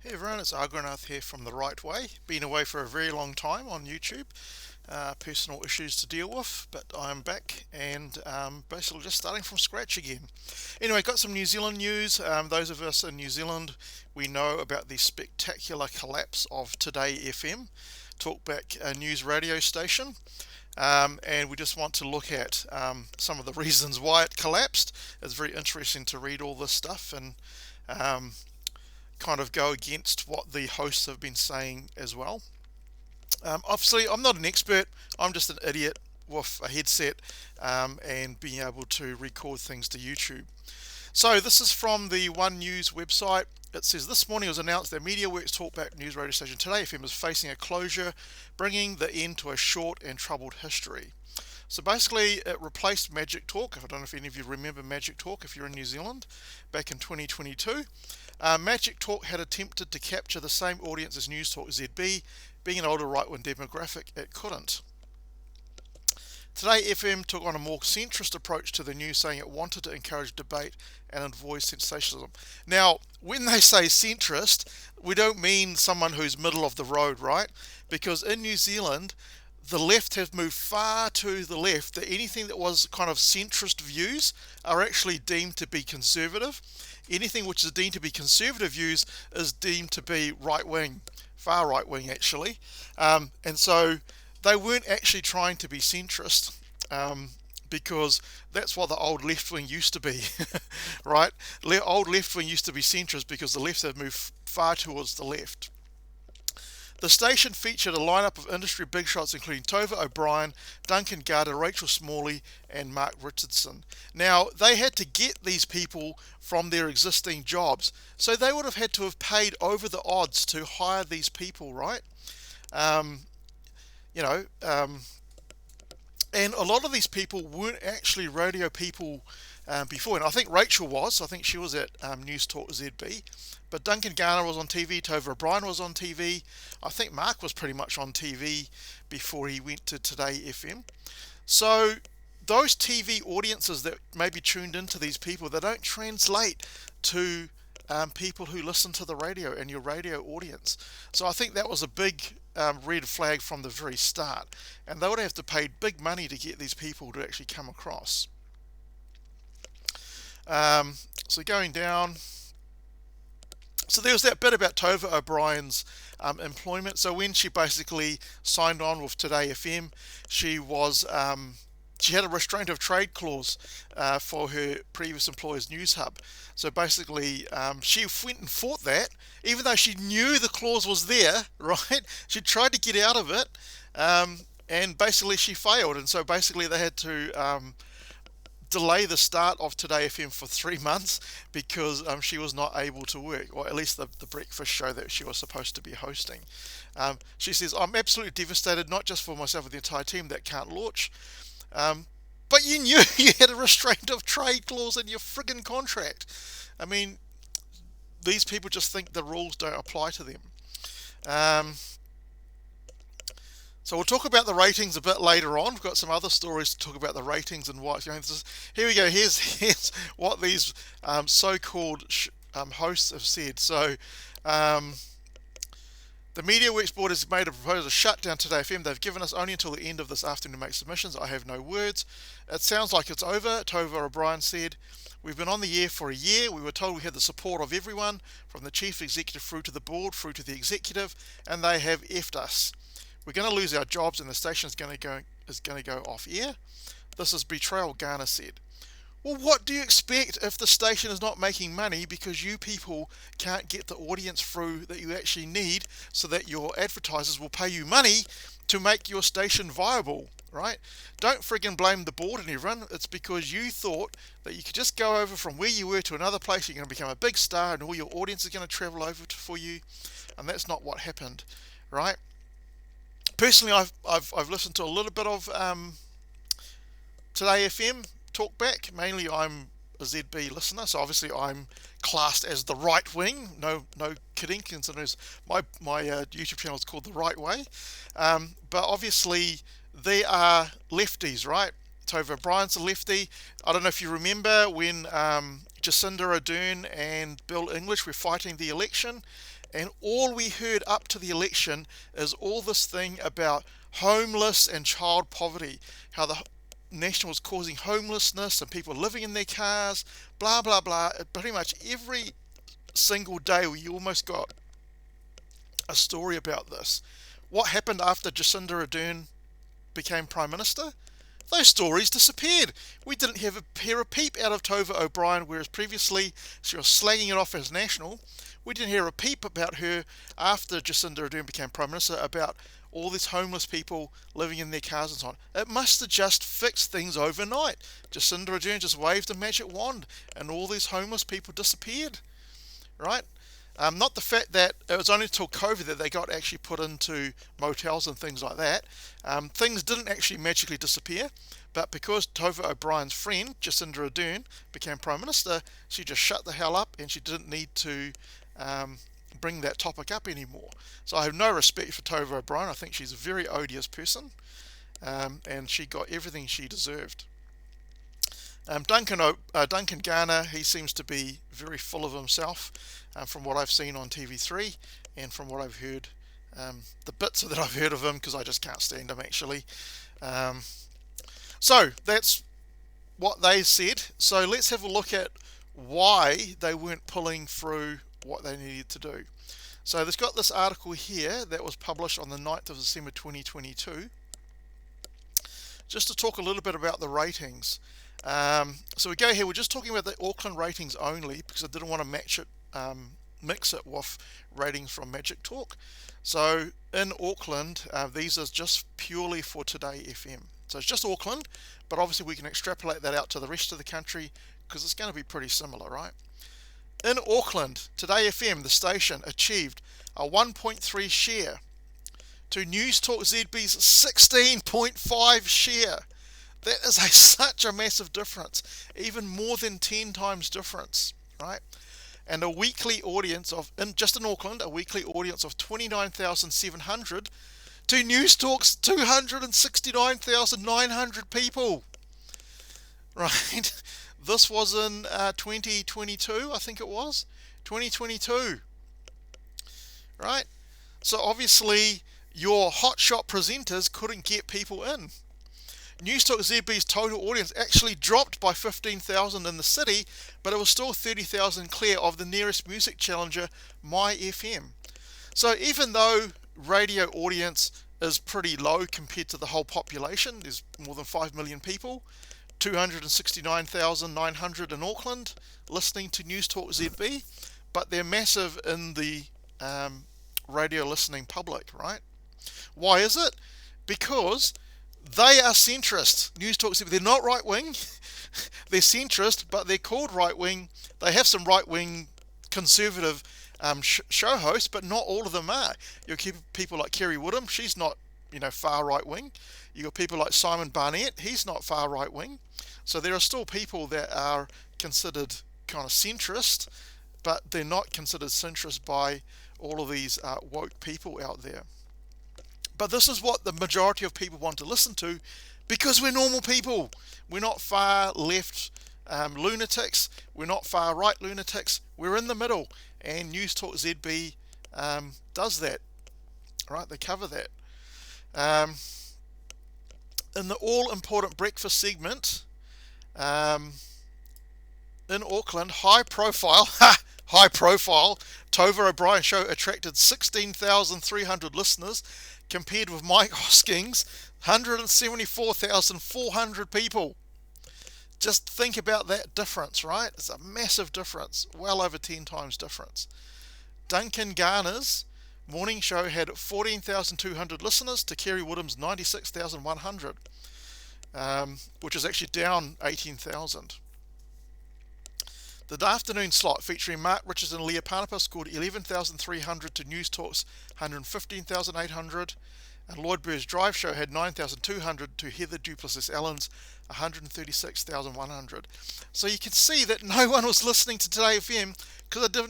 Hey everyone, it's Argonath here from The Right Way. Been away for a very long time on YouTube. Personal issues to deal with, but I'm back and basically just starting from scratch again. Anyway, got some New Zealand news. Those of us in New Zealand, we know about the spectacular collapse of Today FM, talkback news radio station. And we just want to look at some of the reasons why it collapsed. It's very interesting to read all this stuff and um, kind of go against what the hosts have been saying as well. Obviously, I'm not an expert. I'm just an idiot with a headset and being able to record things to YouTube. So this is from the One News website. It says this morning it was announced that MediaWorks Talkback news radio station Today FM is facing a closure, bringing the end to a short and troubled history. So basically, it replaced Magic Talk. I don't know if any of you remember Magic Talk if you're in New Zealand back in 2022. Magic Talk had attempted to capture the same audience as News Talk ZB, being an older right-wing demographic, it couldn't. Today FM took on a more centrist approach to the news, saying it wanted to encourage debate and avoid sensationalism. Now, when they say centrist, we don't mean someone who's middle of the road, right? Because in New Zealand, the left have moved far to the left that anything that was kind of centrist views are actually deemed to be conservative. Anything which is deemed to be conservative views is deemed to be right wing, far right wing actually. And so they weren't actually trying to be centrist. Because that's what the old left wing used to be, right? Old left wing used to be centrist because the left have moved far towards the left. The station featured a lineup of industry big shots including Tova O'Brien, Duncan Garder, Rachel Smalley, and Mark Richardson. Now, they had to get these people from their existing jobs, so they would have had to have paid over the odds to hire these people, right? Um, you know, and a lot of these people weren't actually radio people before. And I think Rachel was. I think she was at News Talk ZB. But Duncan Garner was on TV. Tova O'Brien was on TV. I think Mark was pretty much on TV before he went to Today FM. So those TV audiences that maybe tuned into these people, they don't translate to people who listen to the radio and your radio audience. So I think that was a big red flag from the very start. And they would have to pay big money to get these people to actually come across. So going down, so there was that bit about Tova O'Brien's employment. So when she basically signed on with Today FM, she had a restraint of trade clause for her previous employer's news hub. So basically, she went and fought that, even though she knew the clause was there, right? She tried to get out of it, and basically she failed. And so basically, they had to delay the start of Today FM for 3 months because she was not able to work, or at least the breakfast show that she was supposed to be hosting. She says, I'm absolutely devastated, not just for myself but the entire team that can't launch. But you knew you had a restraint of trade clause in your friggin' contract. I mean, these people just think the rules don't apply to them. Um, so we'll talk about the ratings a bit later on. We've got some other stories to talk about the ratings and why it's going. Here we go. Here's what these so-called hosts have said. So the MediaWorks board has made a proposal to shut down Today FM. They've given us only until the end of this afternoon to make submissions. I have no words. It sounds like it's over, Tova O'Brien said. We've been on the air for a year. We were told we had the support of everyone, from the chief executive through to the board, through to the executive, and they have effed us. We're going to lose our jobs and the station is going to go off air. This is betrayal, Garner said. Well, what do you expect if the station is not making money because you people can't get the audience through that you actually need so that your advertisers will pay you money to make your station viable, right? Don't friggin' blame the board and everyone. It's because you thought that you could just go over from where you were to another place, you're going to become a big star and all your audience is going to travel over for you, and that's not what happened, right? Personally, I've listened to a little bit of Today FM talkback. Mainly, I'm a ZB listener, so obviously I'm classed as the right wing. No kidding, considering my YouTube channel is called The Right Way. But obviously, they are lefties, right? Tova O'Brien's a lefty. I don't know if you remember when Jacinda Ardern and Bill English were fighting the election, and all we heard up to the election is all this thing about homeless and child poverty, how the National was causing homelessness and people living in their cars, blah blah blah. Pretty much every single day we almost got a story about this. What happened after Jacinda Ardern became Prime Minister? Those stories disappeared. We didn't hear a peep out of Tova O'Brien, whereas previously she was slagging it off as National. We didn't hear a peep about her after Jacinda Ardern became Prime Minister about all these homeless people living in their cars and so on. It must have just fixed things overnight. Jacinda Ardern just waved a magic wand and all these homeless people disappeared, right? Not the fact that it was only until COVID that they got actually put into motels and things like that. Things didn't actually magically disappear, but because Tova O'Brien's friend, Jacinda Ardern, became Prime Minister, she just shut the hell up and she didn't need to bring that topic up anymore. So I have no respect for Tova O'Brien. I think she's a very odious person, and she got everything she deserved. Duncan Garner, he seems to be very full of himself, from what I've seen on TV3 and from what I've heard, the bits that I've heard of him, because I just can't stand him actually. So that's what they said. So let's have a look at why they weren't pulling through what they needed to do. So there's got this article here that was published on the 9th of December 2022, just to talk a little bit about the ratings. So we go here, we're just talking about the Auckland ratings only because I didn't want to mix it with ratings from Magic Talk. So in Auckland, these are just purely for Today FM. So it's just Auckland, but obviously we can extrapolate that out to the rest of the country because it's going to be pretty similar, right? In Auckland, Today FM, the station, achieved a 1.3 share to News Talk ZB's 16.5 share. That is such a massive difference, even more than 10 times difference, right? And a weekly audience of, just in Auckland, a weekly audience of 29,700 to News Talk's 269,900 people, right? This was in 2022, I think it was, 2022, right? So obviously your hotshot presenters couldn't get people in. News Talk ZB's total audience actually dropped by 15,000 in the city, but it was still 30,000 clear of the nearest music challenger, My FM. So even though radio audience is pretty low compared to the whole population, there's more than 5 million people, 269,900 in Auckland listening to News Talk ZB, but they're massive in the radio listening public, right? Why is it? Because they are centrist. News Talk ZB, they're not right wing, they're centrist, but they're called right wing. They have some right wing conservative show hosts, but not all of them are. You'll keep people like Kerry Woodham, she's not, far right wing. You got people like Simon Barnett, he's not far right wing. So there are still people that are considered kind of centrist, but they're not considered centrist by all of these woke people out there. But this is what the majority of people want to listen to because we're normal people. We're not far left lunatics. We're not far right lunatics. We're in the middle. And News Talk ZB does that. Right? They cover that. In the all-important breakfast segment, in Auckland, high profile Tova O'Brien show attracted 16,300 listeners, compared with Mike Hosking's 174,400 people. Just think about that difference, right? It's a massive difference, well over 10 times difference. Duncan Garner's morning show had 14,200 listeners to Kerry Woodham's 96,100, which is actually down 18,000. The afternoon slot featuring Mark Richards and Leah Panapa scored 11,300 to News Talk's 115,800, and Lloyd Bird's Drive Show had 9,200 to Heather Duplessis Allen's 136,100. So you can see that no one was listening to Today FM because they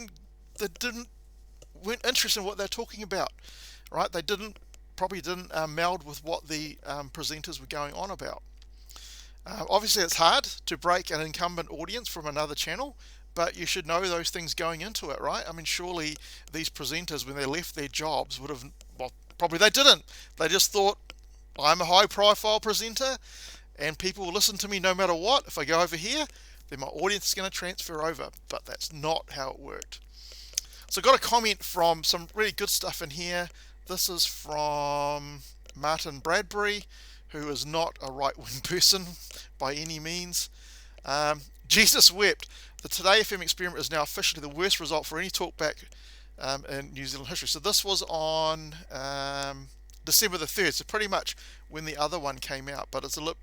weren't interested in what they're talking about, right? They probably didn't meld with what the presenters were going on about. Obviously it's hard to break an incumbent audience from another channel, but you should know those things going into it, right? I mean, surely these presenters, when they left their jobs, would have, well, probably they didn't. They just thought, I'm a high profile presenter and people will listen to me no matter what. If I go over here, then my audience is going to transfer over. But that's not how it worked. So I got a comment from some really good stuff in here. This is from Martin Bradbury, who is not a right-wing person by any means. Jesus wept. The Today FM experiment is now officially the worst result for any talkback in New Zealand history. So this was on December the 3rd, so pretty much when the other one came out, but it's a little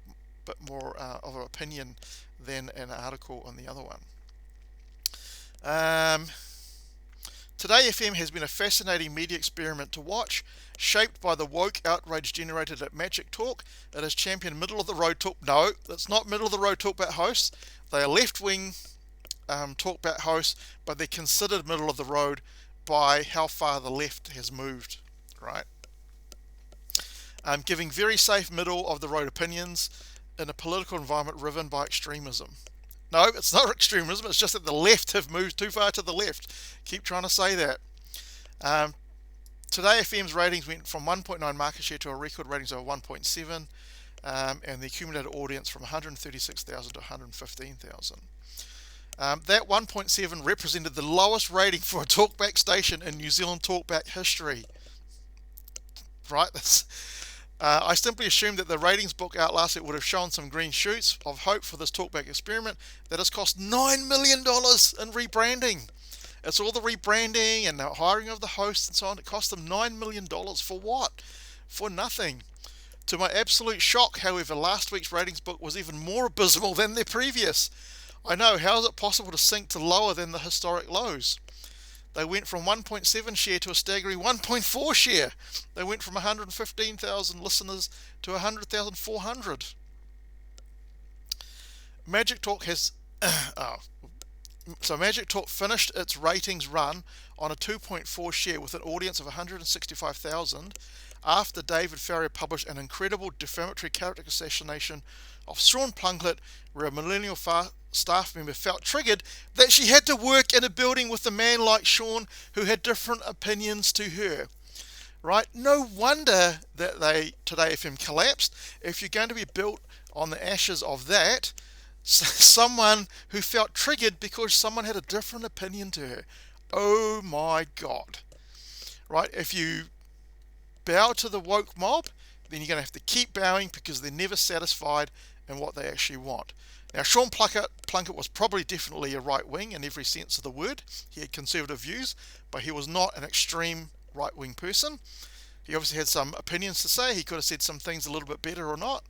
bit more of an opinion than an article on the other one. Today FM has been a fascinating media experiment to watch, shaped by the woke outrage generated at Magic Talk. It has championed middle-of-the-road talk. No, it's not middle-of-the-road talkback hosts. They are left-wing talkback hosts, but they're considered middle-of-the-road by how far the left has moved, right? Giving very safe middle-of-the-road opinions in a political environment riven by extremism. No, it's not extremism, it's just that the left have moved too far to the left. Keep trying to say that. Today FM's ratings went from 1.9 market share to a record ratings of 1.7, and the accumulated audience from 136,000 to 115,000. That 1.7 represented the lowest rating for a talkback station in New Zealand talkback history. Right? I simply assumed that the ratings book out last week would have shown some green shoots of hope for this talkback experiment that has cost $9 million in rebranding. It's all the rebranding and the hiring of the hosts and so on. It cost them $9 million for what? For nothing. To my absolute shock, however, last week's ratings book was even more abysmal than their previous. I know, how is it possible to sink to lower than the historic lows? They went from 1.7 share to a staggering 1.4 share. They went from 115,000 listeners to 100,400. Magic Talk has Magic Talk finished its ratings run on a 2.4 share with an audience of 165,000 after David Farrier published an incredible defamatory character assassination of Sean Plunkett, where a millennial staff member felt triggered that she had to work in a building with a man like Sean who had different opinions to her. Right? No wonder that Today FM collapsed. If you're going to be built on the ashes of that, someone who felt triggered because someone had a different opinion to her. Oh my God. Right? If you bow to the woke mob, then you're going to have to keep bowing because they're never satisfied in what they actually want. Now, Sean Plunkett was probably definitely a right-wing in every sense of the word. He had conservative views, but he was not an extreme right-wing person. He obviously had some opinions to say. He could have said some things a little bit better or not.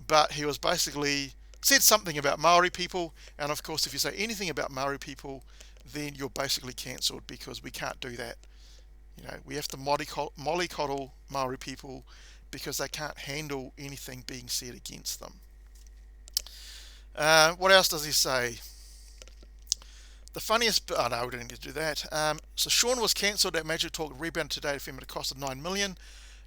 But he was basically said something about Maori people. And of course, if you say anything about Maori people, then you're basically cancelled because we can't do that. You know, we have to mollycoddle Maori people because they can't handle anything being said against them. What else does he say? The funniest, oh no, we don't need to do that. So Sean was cancelled at Magic Talk, rebounded today at a cost of $9 million.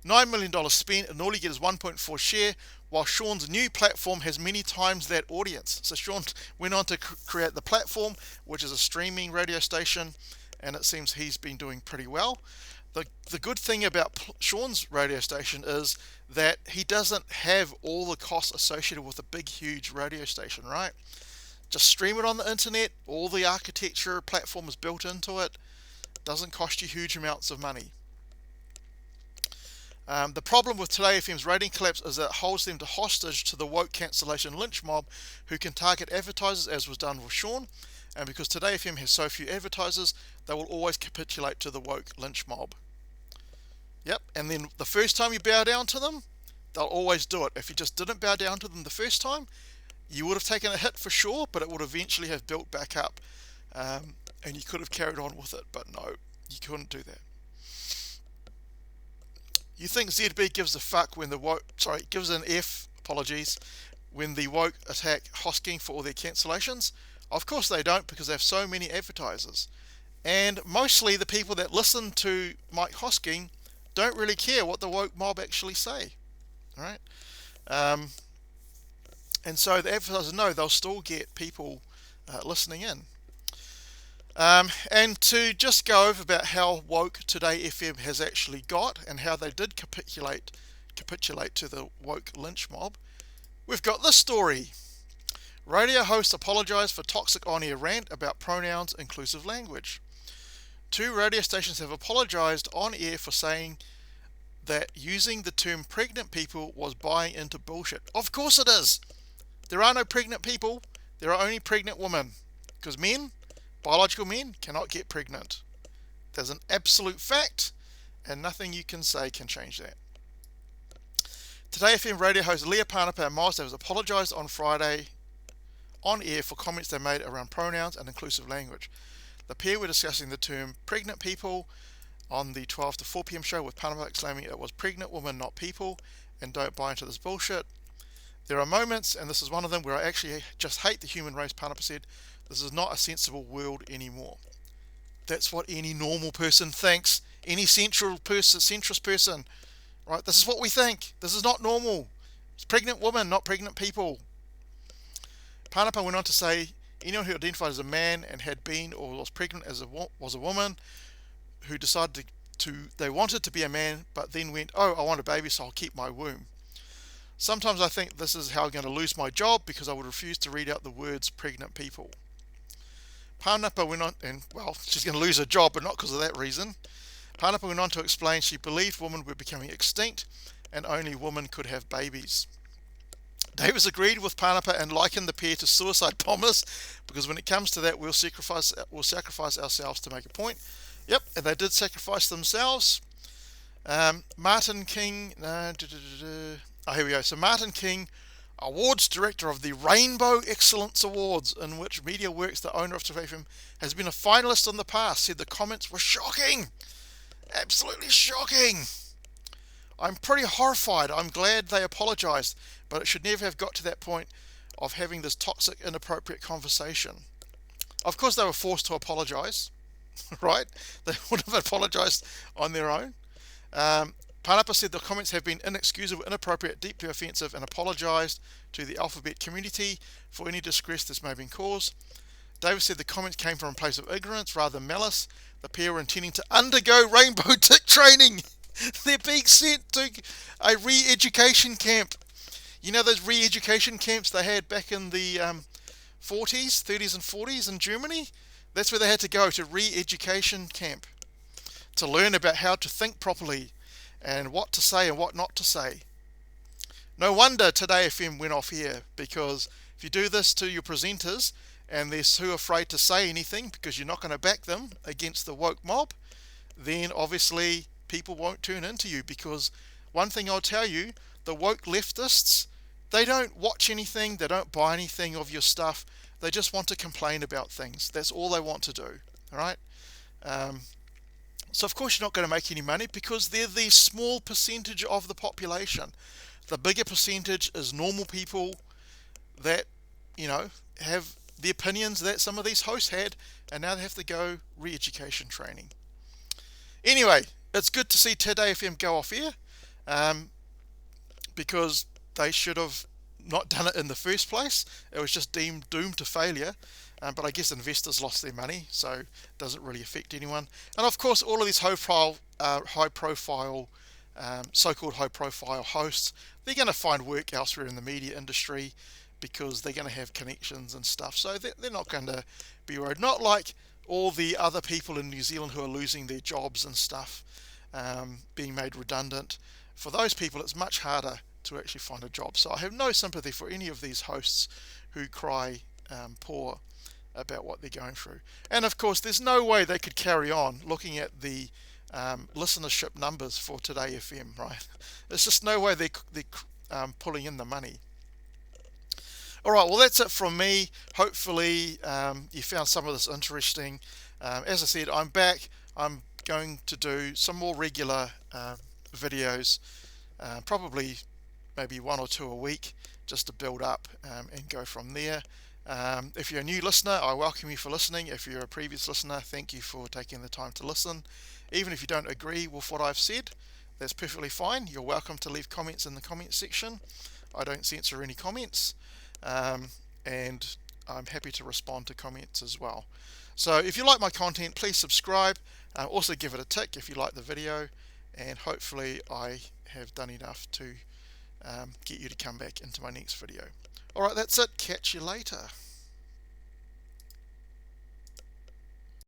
$9 million spent, and all he gets is 1.4 share, while Sean's new platform has many times that audience. So Sean went on to create the platform, which is a streaming radio station, and it seems he's been doing pretty well. The good thing about Sean's radio station is that he doesn't have all the costs associated with a big, huge radio station, right? Just stream it on the internet. All the architecture platform is built into it. Doesn't cost you huge amounts of money. The problem with Today FM's rating collapse is that it holds them to hostage to the woke cancellation lynch mob who can target advertisers, as was done with Sean. And because Today FM has so few advertisers, they will always capitulate to the woke lynch mob. Yep, and then the first time you bow down to them, they'll always do it. If you just didn't bow down to them the first time, you would have taken a hit for sure, but it would eventually have built back up, and you could have carried on with it. But no, you couldn't do that. You think ZB gives a fuck when the woke, gives an F, apologies, when the woke attack Hosking for all their cancellations? Of course they don't, because they have so many advertisers. And mostly the people that listen to Mike Hosking don't really care what the woke mob actually say. All right? And so the advertisers know they'll still get people listening in. And to just go over about how woke Today FM has actually got and how they did capitulate to the woke lynch mob, we've got this story. Radio host apologised for toxic on-air rant about pronouns inclusive language. 2 radio stations have apologised on air for saying that using the term pregnant people was buying into bullshit. Of course it is. There are no pregnant people. There are only pregnant women. Because men, biological men, cannot get pregnant. There's an absolute fact, and nothing you can say can change that. Today FM radio host Leah Panapa and Miles Davis apologised on Friday on air for comments they made around pronouns and inclusive language. The pair were discussing the term pregnant people on the 12 to 4 p.m. show, with Panama exclaiming it was pregnant women, not people, and don't buy into this bullshit. There are moments, and this is one of them, where I actually just hate the human race. Panapa said, this is not a sensible world anymore. That's what any normal person thinks, any centrist person, right? This is what we think. This is not normal. It's pregnant women, not pregnant people. Panapa went on to say, anyone who identified as a man and had been or was pregnant was a woman who decided they wanted to be a man, but then went, oh, I want a baby, so I'll keep my womb. Sometimes I think this is how I'm going to lose my job, because I would refuse to read out the words pregnant people. Panapa went on, and well, she's going to lose her job, but not because of that reason. Panapa went on to explain she believed women were becoming extinct and only women could have babies. Davis agreed with Panapa and likened the pair to suicide bombers, because when it comes to that, we'll sacrifice ourselves to make a point. Yep, and they did sacrifice themselves. Martin King, here we go. So Martin King, awards director of the Rainbow Excellence Awards, in which MediaWorks, the owner of Today FM, has been a finalist in the past, said the comments were shocking. Absolutely shocking. I'm pretty horrified. I'm glad they apologised, but it should never have got to that point of having this toxic, inappropriate conversation. Of course they were forced to apologise, right? They would have apologised on their own. Panapa said the comments have been inexcusable, inappropriate, deeply offensive, and apologised to the alphabet community for any distress this may have been caused. Davis said the comments came from a place of ignorance rather than malice. The pair were intending to undergo rainbow tick training. They're being sent to a re-education camp. You know those re-education camps they had back in the 40s, 30s and 40s in Germany? That's where they had to go, to re-education camp, to learn about how to think properly and what to say and what not to say. No wonder Today FM went off here, because if you do this to your presenters and they're too afraid to say anything because you're not going to back them against the woke mob, then obviously people won't tune into you. Because one thing I'll tell you, the woke leftists, they don't watch anything, they don't buy anything of your stuff, they just want to complain about things. That's all they want to do, all right? So of course you're not going to make any money, because they're the small percentage of the population. The bigger percentage is normal people that, have the opinions that some of these hosts had, and now they have to go re-education training. Anyway, it's good to see Today FM go off air, because they should have not done it in the first place. It was just deemed doomed to failure. But I guess investors lost their money, so it doesn't really affect anyone. And of course, all of these so-called high-profile hosts, they're going to find work elsewhere in the media industry, because they're going to have connections and stuff. So they're not going to be worried. Not like all the other people in New Zealand who are losing their jobs and stuff, being made redundant. For those people, it's much harder to actually find a job. So I have no sympathy for any of these hosts who cry poor about what they're going through. And of course, there's no way they could carry on looking at the listenership numbers for Today FM, right? There's just no way they're pulling in the money. All right, well, that's it from me. Hopefully you found some of this interesting. As I said, I'm back. I'm going to do some more regular videos, probably maybe 1 or 2 a week, just to build up and go from there. If you're a new listener, I welcome you for listening. If you're a previous listener, thank you for taking the time to listen. Even if you don't agree with what I've said, that's perfectly fine. You're welcome to leave comments in the comments section. I don't censor any comments, and I'm happy to respond to comments as well. So if you like my content, please subscribe. Also give it a tick if you like the video, and hopefully I have done enough to get you to come back into my next video. Alright, that's it. Catch you later.